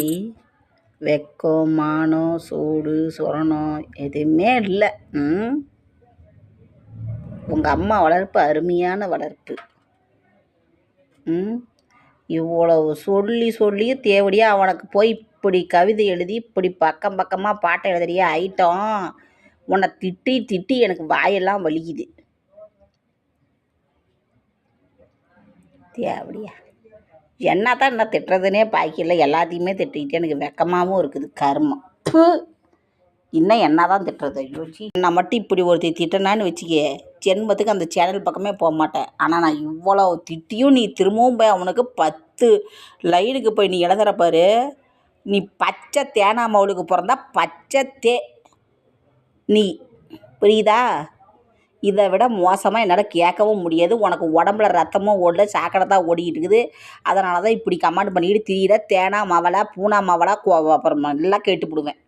எப்படி? வெக்கம், மானம், சூடு, சொரணம் எதுவுமே இல்லை. உங்கள் அம்மா வளர்ப்பு அருமையான வளர்ப்பு. இவ்வளவு சொல்லியும் தேவடியாக அவனுக்கு போய் இப்படி கவிதை எழுதி இப்படி பக்கம் பக்கமாக பாட்டை எழுதுறியா ஐட்டம். உன்னை திட்டி திட்டி எனக்கு வாயெல்லாம் வலிக்குது. தேவடியா என்னத்தான் என்ன திட்டுறதுனே பாய்க்கல. எல்லாத்தையுமே திட்டிக்கிட்டு எனக்கு வெக்கமாகவும் இருக்குது. கர்மம். இன்னும் என்ன தான் திட்டுறது? யோசி. நான் மட்டும் இப்படி ஒருத்தர் திட்டினான்னு வச்சுக்க, ஜென்மத்துக்கு அந்த சேனல் பக்கமே போக மாட்டேன். ஆனால் நான் இவ்வளோ திட்டியும் நீ திரும்பவும் போய் அவனுக்கு 10 லைனுக்கு போய் நீ எழுதுற பாரு. நீ பச்சை தேனாமவளுக்கு பிறந்தா பச்சை நீ புரியுதா? இதை விட மோசமாக என்னால் கேட்கவும் முடியாது. உனக்கு உடம்புல ரத்தமும் ஓடல, சாக்கடை தான் ஓடிக்கிட்டு இருக்குது. அதனால தான் இப்படி கமெண்ட் பண்ணிக்கிட்டு திரியிற. தேனா மவளா பூனா மவளா அப்புறம் எல்லாம் கேட்டுப்பிடுவேன்.